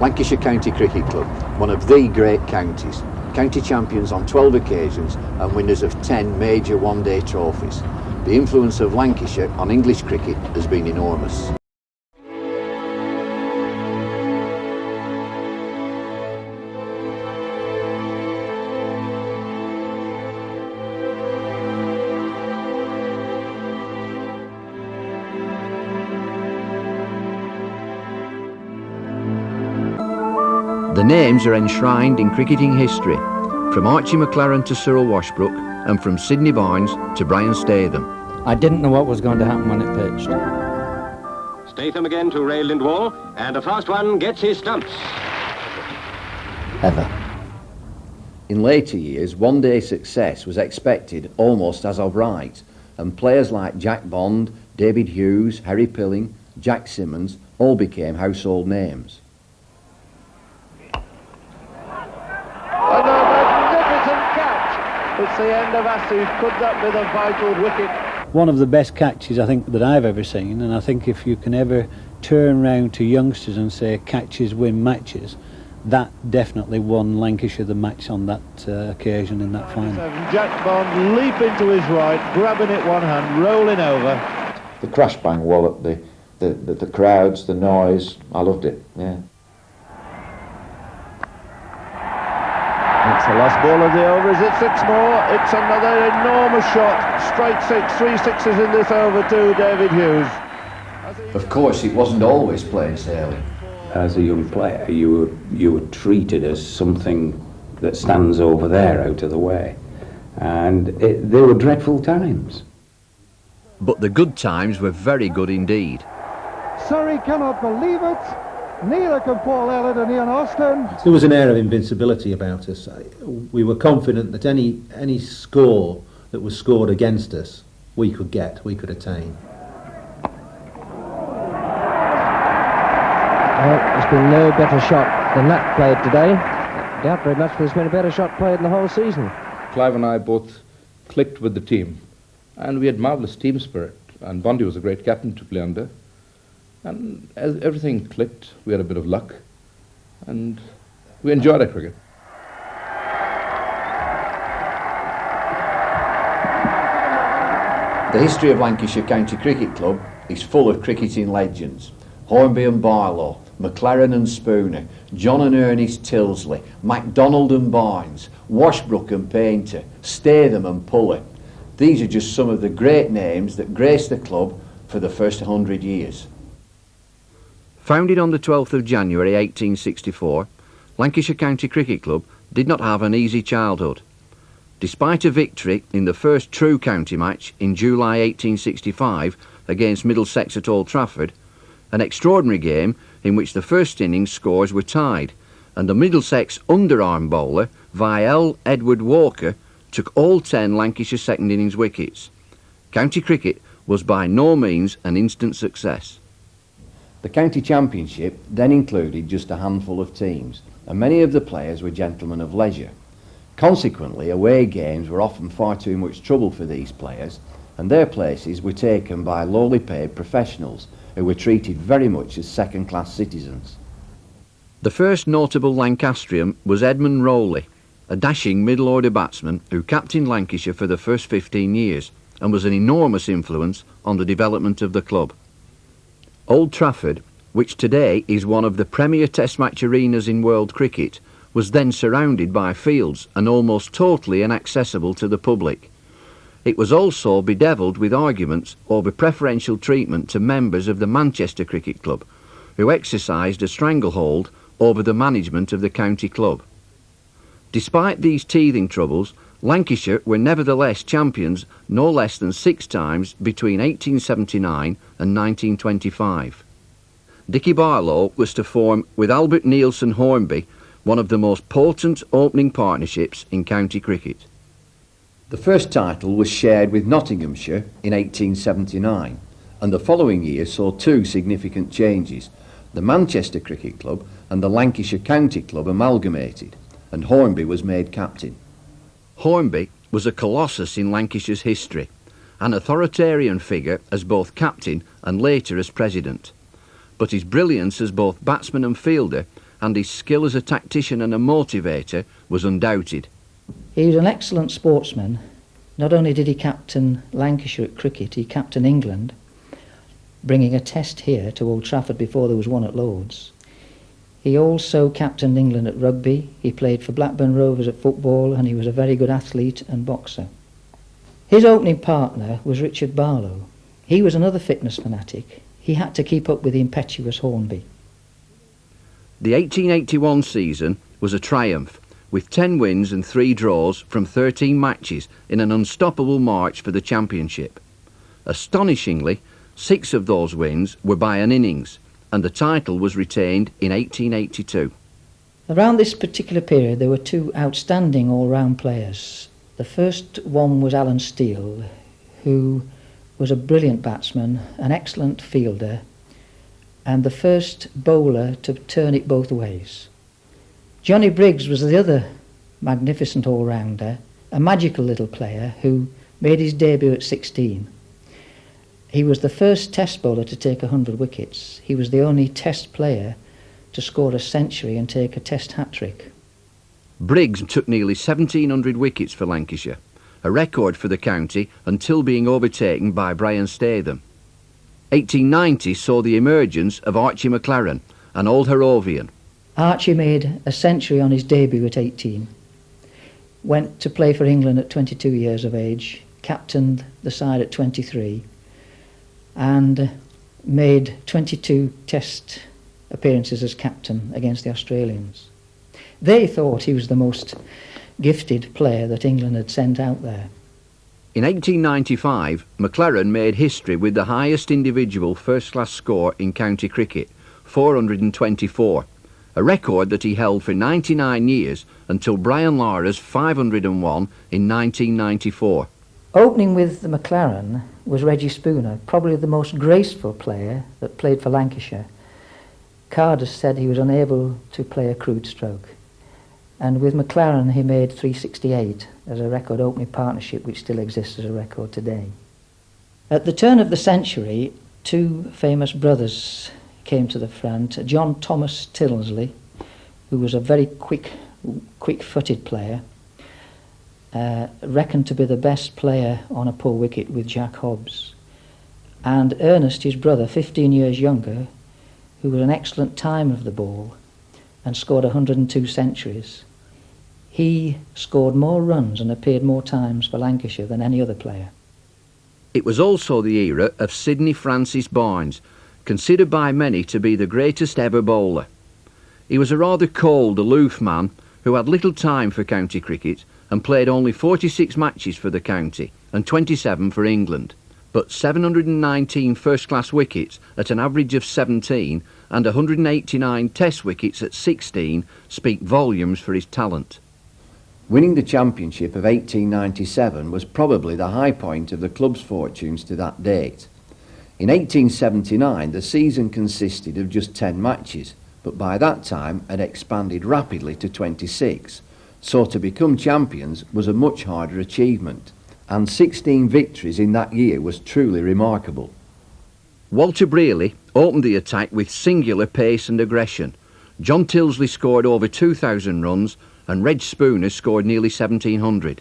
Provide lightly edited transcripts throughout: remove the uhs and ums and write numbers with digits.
Lancashire County Cricket Club, one of the great counties, county champions on 12 occasions and winners of 10 major one-day trophies. The influence of Lancashire on English cricket has been enormous. The names are enshrined in cricketing history, from Archie McLaren to Cyril Washbrook, and from Sidney Barnes to Brian Statham. I didn't know what was going to happen when it pitched. Statham again to Ray Lindwall, and a fast one gets his stumps. Ever. In later years, one-day success was expected almost as of right, and players like Jack Bond, David Hughes, Harry Pilling, Jack Simmons all became household names. It's the end of Asif. Could that be the vital wicket? One of the best catches I think that I've ever seen, and I think if you can ever turn round to youngsters and say catches win matches, that definitely won Lancashire the match on that occasion in that final. Jack Bond leaping to his right, grabbing it one hand, rolling over. The crash bang wallop, the crowds, the noise, I loved it, yeah. It's the last ball of the over. Is it six more? It's another enormous shot. Straight six, 3 sixes in this over too, David Hughes. Of course, it wasn't always plain sailing. As a young player, you were treated as something that stands over there out of the way. And they were dreadful times. But the good times were very good indeed. Surrey cannot believe it. Neither can Paul Ellett and Ian Austin. There was an air of invincibility about us. We were confident that any score that was scored against us, we could attain. Well, there's been no better shot than that played today. Doubt very much there's been a better shot played in the whole season. Clive and I both clicked with the team, and we had marvellous team spirit, and Bondi was a great captain to play under. And as everything clicked, we had a bit of luck, and we enjoyed our cricket. The history of Lancashire County Cricket Club is full of cricketing legends. Hornby and Barlow, McLaren and Spooner, John and Ernest Tilsley, MacDonald and Barnes, Washbrook and Painter, Statham and Puller. These are just some of the great names that graced the club for the first 100 years. Founded on the 12th of January 1864, Lancashire County Cricket Club did not have an easy childhood. Despite a victory in the first true county match in July 1865 against Middlesex at Old Trafford, an extraordinary game in which the first innings scores were tied, and the Middlesex underarm bowler, Viel Edward Walker, took all 10 Lancashire second innings wickets. County cricket was by no means an instant success. The county championship then included just a handful of teams, and many of the players were gentlemen of leisure. Consequently, away games were often far too much trouble for these players, and their places were taken by lowly paid professionals who were treated very much as second-class citizens. The first notable Lancastrian was Edmund Rowley, a dashing middle-order batsman who captained Lancashire for the first 15 years and was an enormous influence on the development of the club. Old Trafford, which today is one of the premier test match arenas in world cricket, was then surrounded by fields and almost totally inaccessible to the public. It was also bedevilled with arguments over preferential treatment to members of the Manchester Cricket Club, who exercised a stranglehold over the management of the county club. Despite these teething troubles, Lancashire were nevertheless champions no less than 6 times between 1879 and 1925. Dickie Barlow was to form with Albert Neilson Hornby one of the most potent opening partnerships in county cricket. The first title was shared with Nottinghamshire in 1879, and the following year saw 2 significant changes. The Manchester Cricket Club and the Lancashire County Club amalgamated, and Hornby was made captain. Hornby was a colossus in Lancashire's history, an authoritarian figure as both captain and later as president. But his brilliance as both batsman and fielder and his skill as a tactician and a motivator was undoubted. He was an excellent sportsman. Not only did he captain Lancashire at cricket, he captained England, bringing a test here to Old Trafford before there was one at Lord's. He also captained England at rugby, he played for Blackburn Rovers at football, and he was a very good athlete and boxer. His opening partner was Richard Barlow. He was another fitness fanatic. He had to keep up with the impetuous Hornby. The 1881 season was a triumph, with 10 wins and 3 draws from 13 matches in an unstoppable march for the championship. Astonishingly, 6 of those wins were by an innings, and the title was retained in 1882. Around this particular period there were 2 outstanding all-round players. The first one was Alan Steele, who was a brilliant batsman, an excellent fielder, and the first bowler to turn it both ways. Johnny Briggs was the other magnificent all-rounder, a magical little player who made his debut at 16. He was the first test bowler to take 100 wickets. He was the only test player to score a century and take a test hat-trick. Briggs took nearly 1,700 wickets for Lancashire, a record for the county until being overtaken by Brian Statham. 1890 saw the emergence of Archie McLaren, an old Harrovian. Archie made a century on his debut at 18. Went to play for England at 22 years of age, captained the side at 23, and made 22 test appearances as captain against the Australians. They thought he was the most gifted player that England had sent out there. In 1895, McLaren made history with the highest individual first-class score in county cricket, 424, a record that he held for 99 years until Brian Lara's 501 in 1994. Opening with the McLaren was Reggie Spooner, probably the most graceful player that played for Lancashire. Carter said he was unable to play a crude stroke. And with McLaren he made 368 as a record opening partnership which still exists as a record today. At the turn of the century, 2 famous brothers came to the front. John Thomas Tilsley, who was a very quick-footed player, reckoned to be the best player on a pull wicket with Jack Hobbs. And Ernest, his brother, 15 years younger, who was an excellent timer of the ball and scored 102 centuries. He scored more runs and appeared more times for Lancashire than any other player. It was also the era of Sidney Francis Barnes, considered by many to be the greatest ever bowler. He was a rather cold, aloof man who had little time for county cricket and played only 46 matches for the county and 27 for England, but 719 first-class wickets at an average of 17 and 189 test wickets at 16 speak volumes for his talent. Winning the championship of 1897 was probably the high point of the club's fortunes to that date. In 1879 the season consisted of just 10 matches, but by that time had expanded rapidly to 26, so to become champions was a much harder achievement, and 16 victories in that year was truly remarkable. Walter Brearley opened the attack with singular pace and aggression. John Tilsley scored over 2,000 runs and Reg Spooner scored nearly 1,700.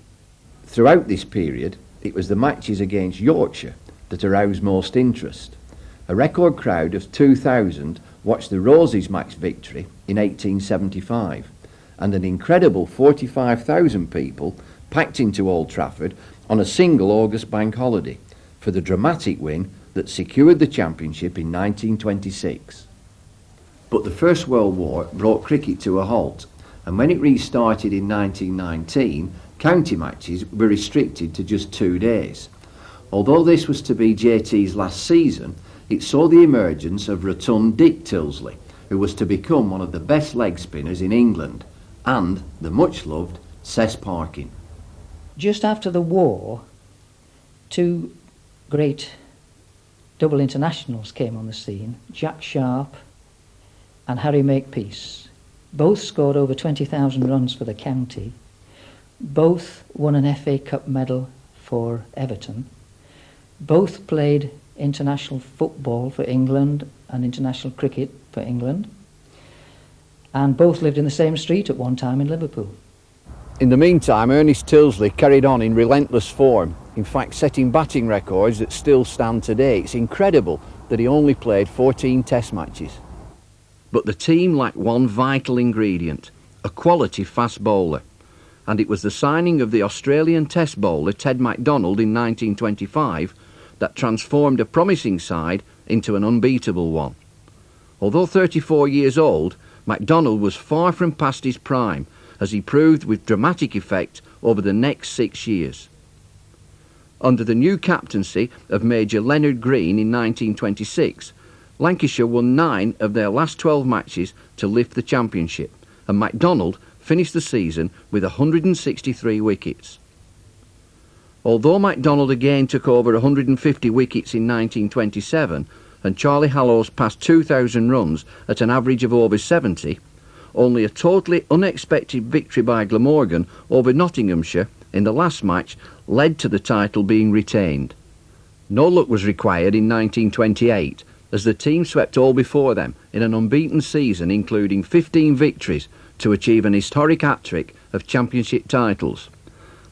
Throughout this period, it was the matches against Yorkshire that aroused most interest. A record crowd of 2,000 watched the Roses match victory in 1875, and an incredible 45,000 people packed into Old Trafford on a single August bank holiday for the dramatic win that secured the championship in 1926. But the First World War brought cricket to a halt, and when it restarted in 1919, county matches were restricted to just 2 days. Although this was to be JT's last season, it saw the emergence of rotund Dick Tilsley, who was to become one of the best leg spinners in England, and the much-loved Cess Parkin. Just after the war, 2 great double internationals came on the scene, Jack Sharp and Harry Makepeace. Both scored over 20,000 runs for the county. Both won an FA Cup medal for Everton. Both played international football for England and international cricket for England. and both lived in the same street at one time in Liverpool. In the meantime, Ernest Tilsley carried on in relentless form, in fact setting batting records that still stand today. It's incredible that he only played 14 test matches. But the team lacked one vital ingredient, a quality fast bowler. And it was the signing of the Australian test bowler Ted MacDonald in 1925 that transformed a promising side into an unbeatable one. Although 34 years old, MacDonald was far from past his prime, as he proved with dramatic effect over the next 6 years. Under the new captaincy of Major Leonard Green in 1926, Lancashire won 9 of their last 12 matches to lift the championship, and MacDonald finished the season with 163 wickets. Although MacDonald again took over 150 wickets in 1927, and Charlie Hallows passed 2,000 runs at an average of over 70, only a totally unexpected victory by Glamorgan over Nottinghamshire in the last match led to the title being retained. No luck was required in 1928, as the team swept all before them in an unbeaten season, including 15 victories to achieve an historic hat-trick of championship titles.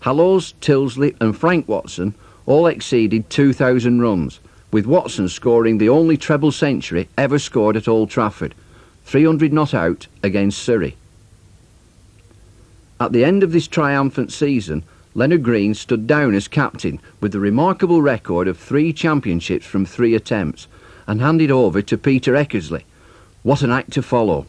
Hallows, Tilsley and Frank Watson all exceeded 2,000 runs, with Watson scoring the only treble century ever scored at Old Trafford, 300 not out against Surrey. At the end of this triumphant season, Leonard Green stood down as captain with the remarkable record of 3 championships from 3 attempts, and handed over to Peter Eckersley. What an act to follow.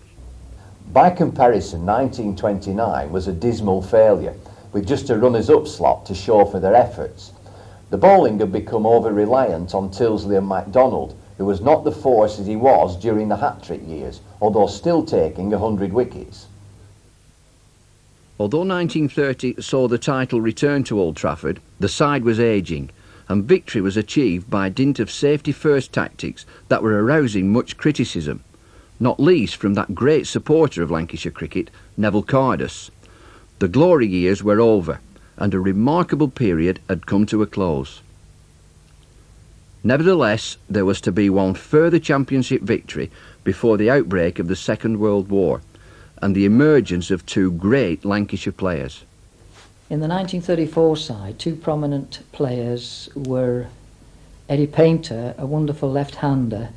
By comparison, 1929 was a dismal failure, with just a runners-up slot to show for their efforts. The bowling had become over-reliant on Tilsley and MacDonald, who was not the force as he was during the hat-trick years, although still taking 100 wickets. Although 1930 saw the title return to Old Trafford, the side was ageing, and victory was achieved by dint of safety-first tactics that were arousing much criticism, not least from that great supporter of Lancashire cricket, Neville Cardus. The glory years were over, and a remarkable period had come to a close. Nevertheless, there was to be one further championship victory before the outbreak of the Second World War, and the emergence of 2 great Lancashire players. In the 1934 side, 2 prominent players were Eddie Painter, a wonderful left-hander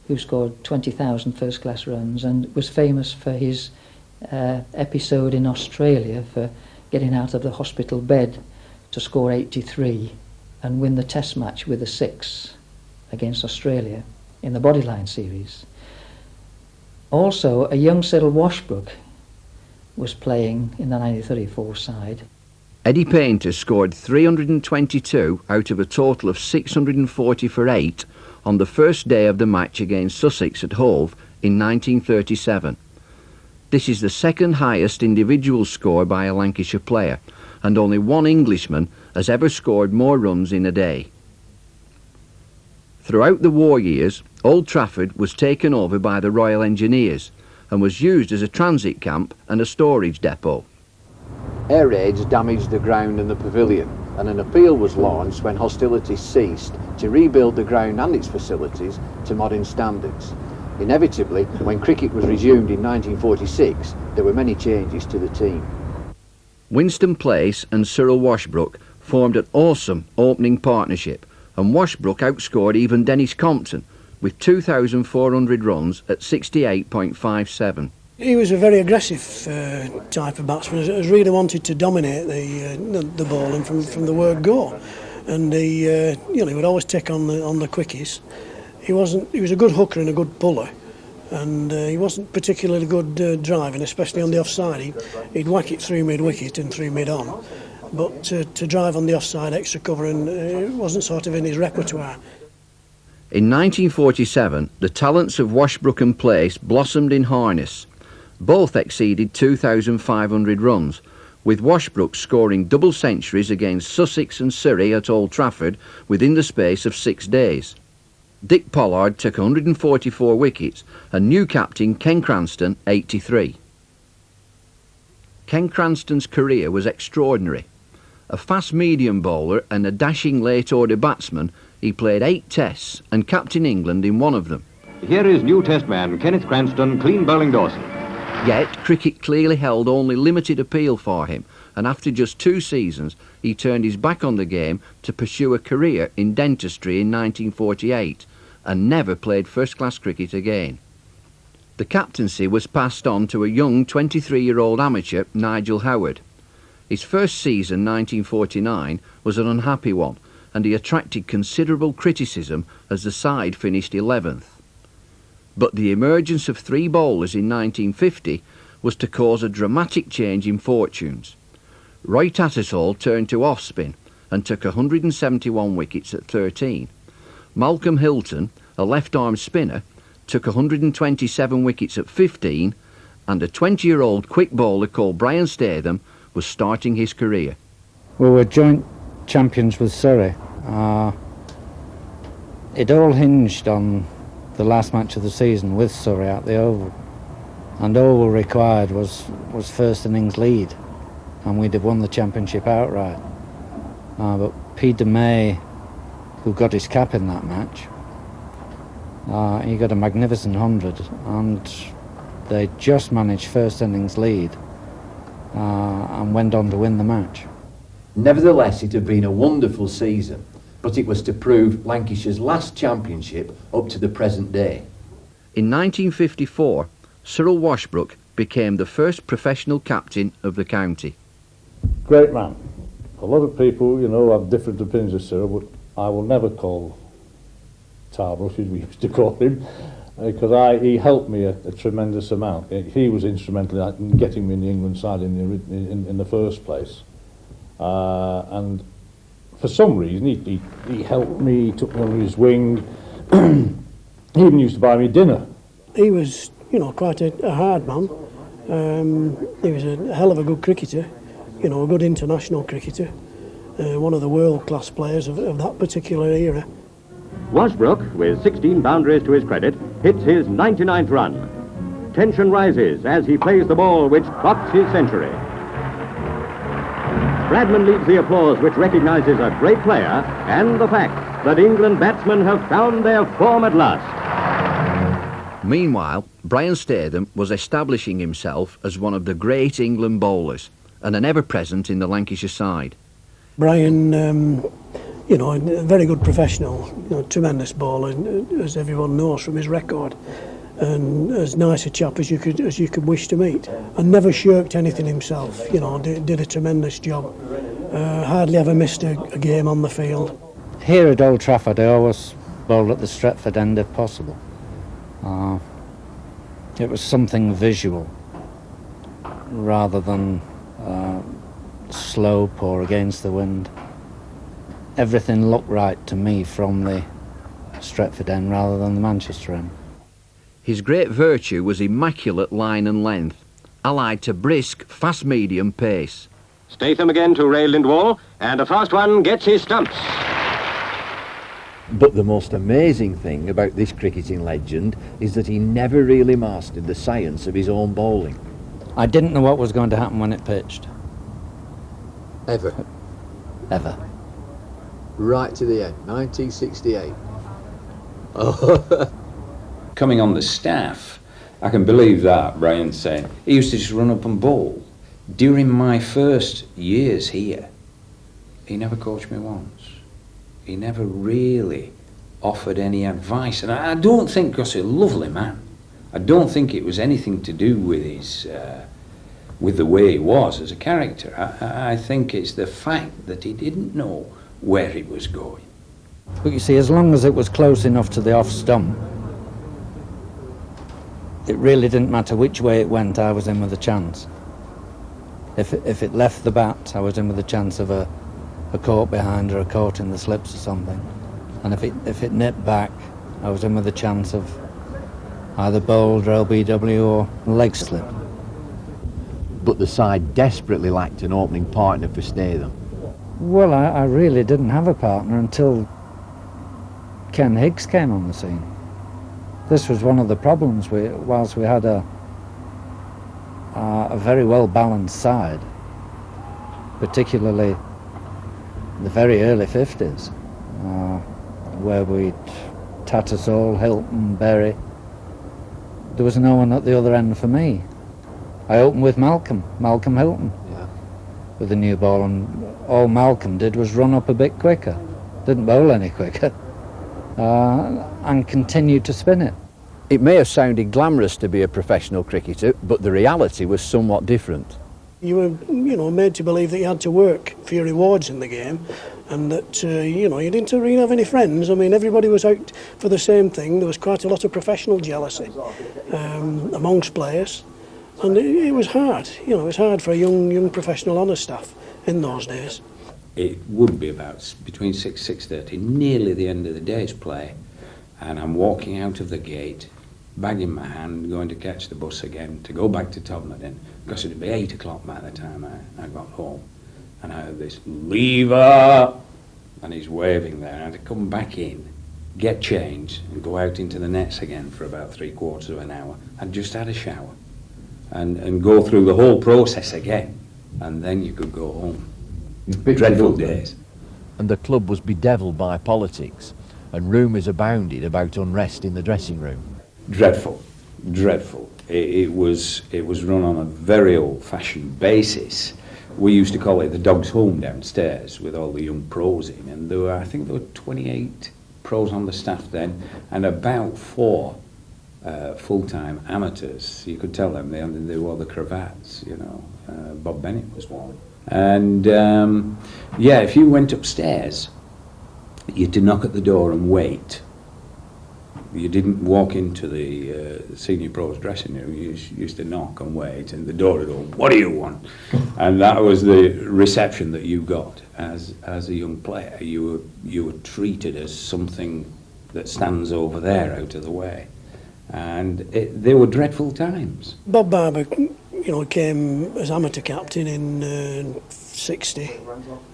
who scored 20,000 first-class runs and was famous for his episode in Australia for getting out of the hospital bed to score 83 and win the test match with a 6 against Australia in the Bodyline series. Also, a young Cyril Washbrook was playing in the 1934 side. Eddie Painter scored 322 out of a total of 640 for 8 on the first day of the match against Sussex at Hove in 1937. This is the second highest individual score by a Lancashire player, and only one Englishman has ever scored more runs in a day. Throughout the war years, Old Trafford was taken over by the Royal Engineers and was used as a transit camp and a storage depot. Air raids damaged the ground and the pavilion, and an appeal was launched when hostilities ceased to rebuild the ground and its facilities to modern standards. Inevitably, when cricket was resumed in 1946, there were many changes to the team. Winston Place and Cyril Washbrook formed an awesome opening partnership, and Washbrook outscored even Dennis Compton with 2,400 runs at 68.57. He was a very aggressive type of batsman, who really wanted to dominate the bowling from the word go, and he would always take on the quickies. He was a good hooker and a good puller, and he wasn't particularly good driving, especially on the offside. He'd whack it through mid-wicket and through mid-on, but to drive on the offside extra cover, and it wasn't sort of in his repertoire. In 1947, the talents of Washbrook and Place blossomed in harness. Both exceeded 2,500 runs, with Washbrook scoring double centuries against Sussex and Surrey at Old Trafford within the space of 6 days. Dick Pollard took 144 wickets and new captain Ken Cranston 83. Ken Cranston's career was extraordinary. A fast medium bowler and a dashing late order batsman, he played 8 tests and captained England in one of them. Here is new test man Kenneth Cranston, clean bowling Dawson. Yet cricket clearly held only limited appeal for him, and after just 2 seasons he turned his back on the game to pursue a career in dentistry in 1948 and never played first-class cricket again. The captaincy was passed on to a young 23-year-old amateur, Nigel Howard. His first season, 1949, was an unhappy one, and he attracted considerable criticism as the side finished 11th. But the emergence of 3 bowlers in 1950 was to cause a dramatic change in fortunes. Roy Tattersall turned to off-spin and took 171 wickets at 13. Malcolm Hilton, a left-arm spinner, took 127 wickets at 15, and a 20-year-old quick bowler called Brian Statham was starting his career. We were joint champions with Surrey. It all hinged on the last match of the season with Surrey at the Oval, and all we required was first innings lead, and we'd have won the championship outright. But Peter May, who got his cap in that match, he got a magnificent 100, and they just managed first innings lead and went on to win the match. Nevertheless, it had been a wonderful season, but it was to prove Lancashire's last championship up to the present day. In 1954, Cyril Washbrook became the first professional captain of the county. Great man. A lot of people, you know, have different opinions of Cyril, but I will never call Tarbrush, as we used to call him, because he helped me a tremendous amount. He was instrumental in getting me in the England side in the first place. And for some reason, he helped me, he took me under his wing. He even used to buy me dinner. He was, you know, quite a hard man. He was a hell of a good cricketer, you know, a good international cricketer. One of the world-class players of that particular era. Washbrook, with 16 boundaries to his credit, hits his 99th run. Tension rises as he plays the ball which clocks his century. Bradman leads the applause which recognises a great player and the fact that England batsmen have found their form at last. Meanwhile, Brian Statham was establishing himself as one of the great England bowlers and an ever-present in the Lancashire side. Brian, you know, a very good professional, you know, tremendous bowler, as everyone knows from his record, and as nice a chap as you could wish to meet, and never shirked anything himself. You know, did a tremendous job. Hardly ever missed a game on the field. Here at Old Trafford, I always bowled at the Stretford end if possible. It was something visual rather than slope or against the wind. Everything looked right to me from the Stretford end rather than the Manchester end. His great virtue was immaculate line and length, allied to brisk, fast-medium pace. Statham again to Ray Lindwall, and a fast one gets his stumps. But the most amazing thing about this cricketing legend is that he never really mastered the science of his own bowling. I didn't know what was going to happen when it pitched. Ever? Ever. Right to the end, 1968. Oh. Coming on the staff, I can believe that, Brian's saying. He used to just run up and bowl. During my first years here, he never coached me once. He never really offered any advice. And I don't think, because he's a lovely man, I don't think it was anything to do with his, with the way he was as a character. I think it's the fact that he didn't know where he was going. But you see, as long as it was close enough to the off stump, it really didn't matter which way it went, I was in with a chance. If it left the bat, I was in with a chance of a caught behind or a caught in the slips or something. And if it nipped back, I was in with a chance of either bowled or LBW or leg slip. But the side desperately lacked an opening partner for Statham. Well, I really didn't have a partner until Ken Higgs came on the scene. This was one of the problems. Whilst we had a very well balanced side, particularly the very early 50s, where we'd Tattersall, Hilton, Berry, there was no one at the other end for me. I opened with Malcolm Hilton, with the new ball, and all Malcolm did was run up a bit quicker, didn't bowl any quicker, and continued to spin it. It may have sounded glamorous to be a professional cricketer, but the reality was somewhat different. You were, made to believe that you had to work for your rewards in the game, and that, you didn't really have any friends. I mean, everybody was out for the same thing. There was quite a lot of professional jealousy amongst players, and it was hard. It was hard for a young professional honour staff in those days. It would be about between 6:30, nearly the end of the day's play, and I'm walking out of the gate, bag in my hand, going to catch the bus again to go back to Todmorden, because it would be 8 o'clock by the time I got home. And I heard this, "Lever!" and he's waving there. I had to come back in, get changed, and go out into the nets again for about 3/4 of an hour. I'd just had a shower, and go through the whole process again, and then you could go home. Dreadful days. And the club was bedevilled by politics, and rumours abounded about unrest in the dressing room. Dreadful, dreadful. It was run on a very old-fashioned basis. We used to call it the dog's home downstairs, with all the young pros in, and I think there were 28 pros on the staff then, and about 4 full-time amateurs. You could tell them they wore the cravats. Bob Bennett was one. And if you went upstairs, you had to knock at the door and wait. You didn't walk into the senior pros dressing room. You used to knock and wait, and the door would go, "What do you want?" And that was the reception that you got as a young player. You were treated as something that stands over there, out of the way, and they were dreadful times. Bob Barber, came as amateur captain in 60,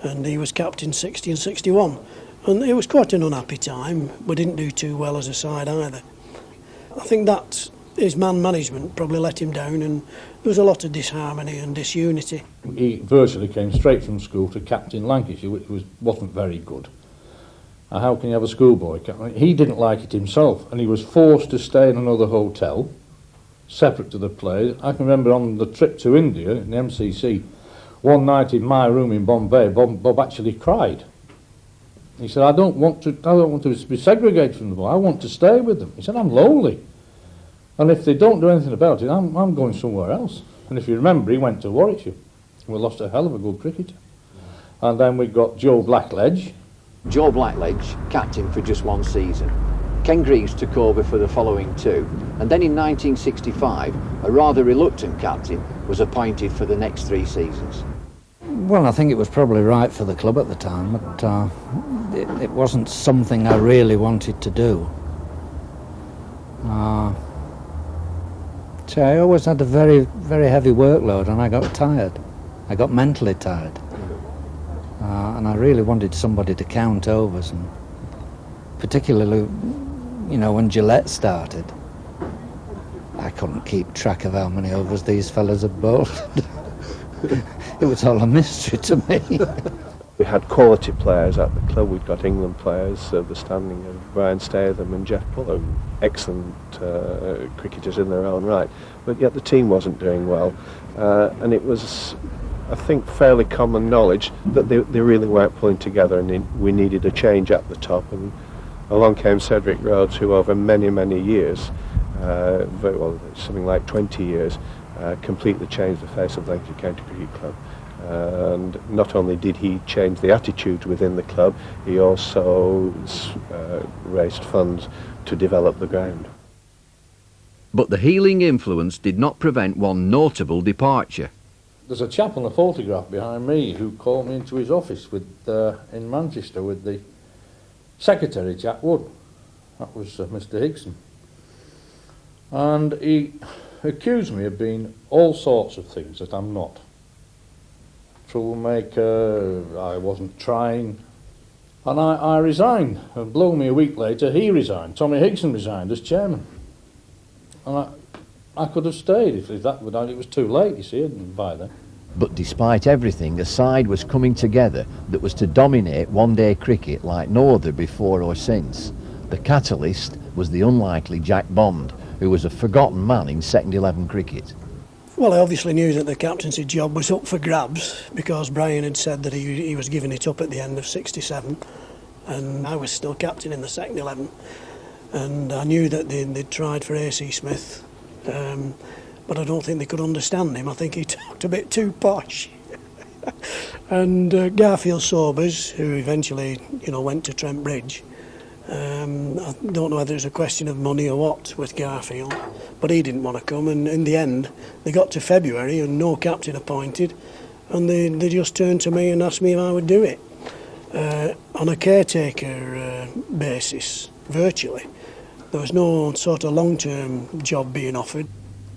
and he was captain 60 and 61. And it was quite an unhappy time. We didn't do too well as a side either. I think that his man management probably let him down, and there was a lot of disharmony and disunity. He virtually came straight from school to captain Lancashire, which wasn't very good. How can you have a schoolboy captain? He didn't like it himself, and he was forced to stay in another hotel, separate to the players. I can remember on the trip to India, in the MCC, one night in my room in Bombay, Bob actually cried. He said, I don't want to be segregated from the boy. I want to stay with them. He said, I'm lonely. And if they don't do anything about it, I'm going somewhere else. And if you remember, he went to Warwickshire. We lost a hell of a good cricketer. And then we got Joe Blackledge. Joe Blackledge, captain for just one season. Ken Greaves took over for the following 2. And then in 1965, a rather reluctant captain was appointed for the next 3 seasons. Well, I think it was probably right for the club at the time, but it wasn't something I really wanted to do. So I always had a very, very heavy workload, and I got tired. I got mentally tired. And I really wanted somebody to count overs, and particularly, when Gillette started, I couldn't keep track of how many overs these fellas had bowled. It was all a mystery to me. We had quality players at the club. We'd got England players, the standing of Brian Statham and Jeff Bullock, excellent cricketers in their own right, but yet the team wasn't doing well, and it was, I think, fairly common knowledge that they really weren't pulling together, and we needed a change at the top. And along came Cedric Rhodes, who over many, many years, something like 20 years, completely changed the face of Lancashire County Cricket Club. And not only did he change the attitude within the club, he also raised funds to develop the ground. But the healing influence did not prevent one notable departure. There's a chap on the photograph behind me who called me into his office in Manchester with the secretary, Jack Wood. That was Mr. Higson. And he accused me of being all sorts of things that I'm not. Troublemaker, I wasn't trying, and I resigned. And blow me, a week later, he resigned. Tommy Higson resigned as chairman. And I could have stayed if that would. It was too late, you see, by then. But despite everything, a side was coming together that was to dominate one-day cricket like no other before or since. The catalyst was the unlikely Jack Bond, who was a forgotten man in second 11 cricket. Well, I obviously knew that the captaincy job was up for grabs because Brian had said that he was giving it up at the end of '67, and I was still captain in the second 11. And I knew that they'd tried for A.C. Smith, but I don't think they could understand him. I think he talked a bit too posh. And Garfield Sobers, who eventually, went to Trent Bridge. I don't know whether it's a question of money or what with Garfield, but he didn't want to come, and in the end they got to February and no captain appointed, and they just turned to me and asked me if I would do it on a caretaker basis, virtually. There was no sort of long-term job being offered.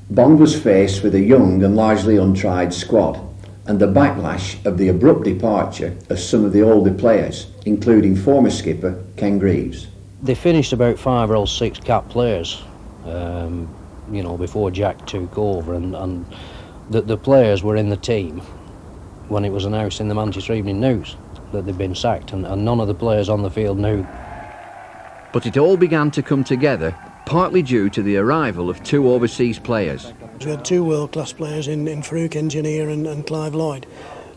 Bond was faced with a young and largely untried squad, and the backlash of the abrupt departure of some of the older players, including former skipper Ken Greaves. They finished about 5 or 6 cap players, before Jack took over, and the players were in the team when it was announced in the Manchester Evening News that they'd been sacked, and none of the players on the field knew. But it all began to come together, partly due to the arrival of 2 overseas players. We had 2 world-class players in Farouk Engineer and Clive Lloyd,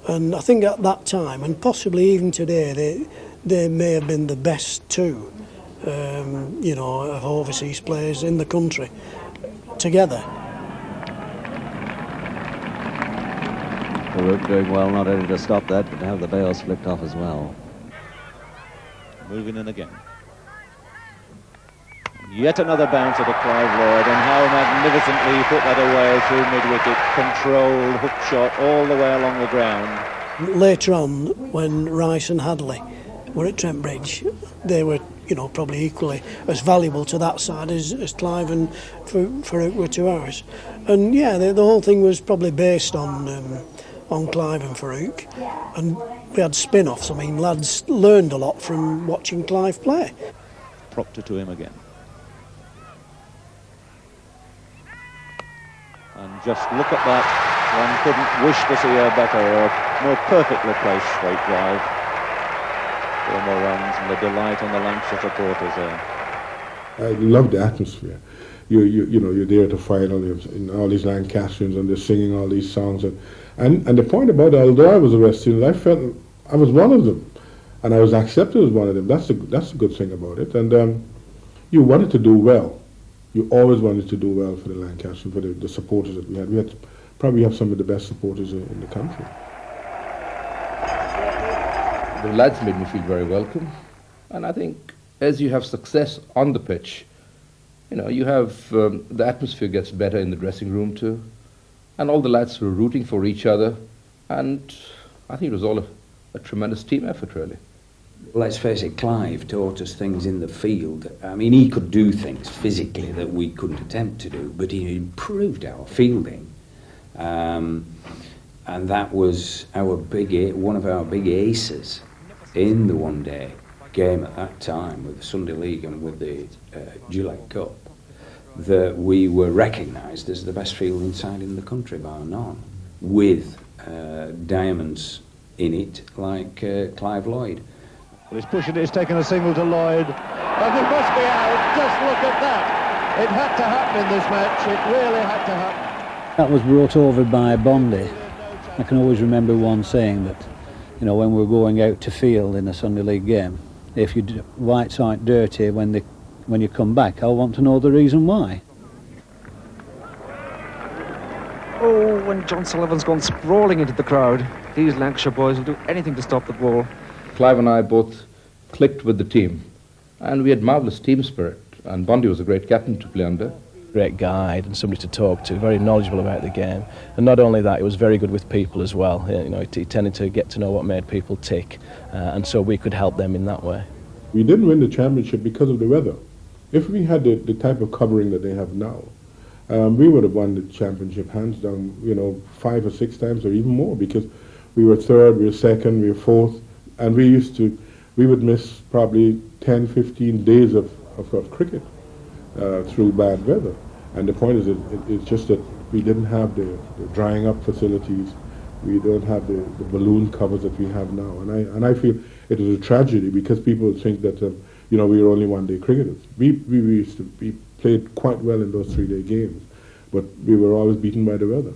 and I think at that time, and possibly even today, they may have been the best 2 of overseas players in the country together. Farouk doing well, not only to stop that, but to have the bails flicked off as well. Moving in again. Yet another bounce at a Clive Lloyd, and how magnificently he put that away through mid-wicket, controlled, hook shot all the way along the ground. Later on, when Rice and Hadley were at Trent Bridge, they were, probably equally as valuable to that side as Clive and Farouk were to ours. And yeah, the whole thing was probably based on Clive and Farouk, and we had spin-offs. I mean, lads learned a lot from watching Clive play. Proctor to him again. And just look at that, one couldn't wish to see a better or more perfectly placed straight drive. 4 more runs, and the delight on the Lancashire supporters there. I love the atmosphere. You're there to fight all these Lancastrians, and they're singing all these songs. And the point about it, although I was a West student, I felt I was one of them, and I was accepted as one of them. That's a good thing about it. And you wanted to do well. You always wanted to do well for the Lancastrians, for the supporters that we had. We had probably have some of the best supporters in the country. The lads made me feel very welcome, and I think as you have success on the pitch, you have the atmosphere gets better in the dressing room too, and all the lads were rooting for each other, and I think it was all a tremendous team effort, really. Let's face it, Clive taught us things in the field. I mean, he could do things physically that we couldn't attempt to do, but he improved our fielding. And that was one of our big aces in the one-day game at that time with the Sunday League and with the Gillette Cup, that we were recognised as the best fielding side in the country bar none, with diamonds in it like Clive Lloyd. Well, he's pushing it, he's taken a single to Lloyd, and it must be out. Just look at that. It had to happen in this match, it really had to happen. That was brought over by Bondi. I can always remember one saying that, when we're going out to field in a Sunday League game, if your whites aren't dirty when you come back, I'll want to know the reason why. Oh, when John Sullivan's gone sprawling into the crowd, these Lancashire boys will do anything to stop the ball. Clive and I both clicked with the team, and we had marvellous team spirit, and Bondi was a great captain to play under. Great guide and somebody to talk to, very knowledgeable about the game, and not only that, he was very good with people as well. He tended to get to know what made people tick, and so we could help them in that way. We didn't win the championship because of the weather. If we had the type of covering that they have now, we would have won the championship hands down, 5 or 6 times or even more, because we were third, we were second, we were fourth, and we would miss probably 10, 15 days of cricket through bad weather. And the point is, it's just that we didn't have the drying up facilities, we don't have the balloon covers that we have now. And I feel it is a tragedy, because people think that we were only one-day cricketers. We played quite well in those 3-day games, but we were always beaten by the weather.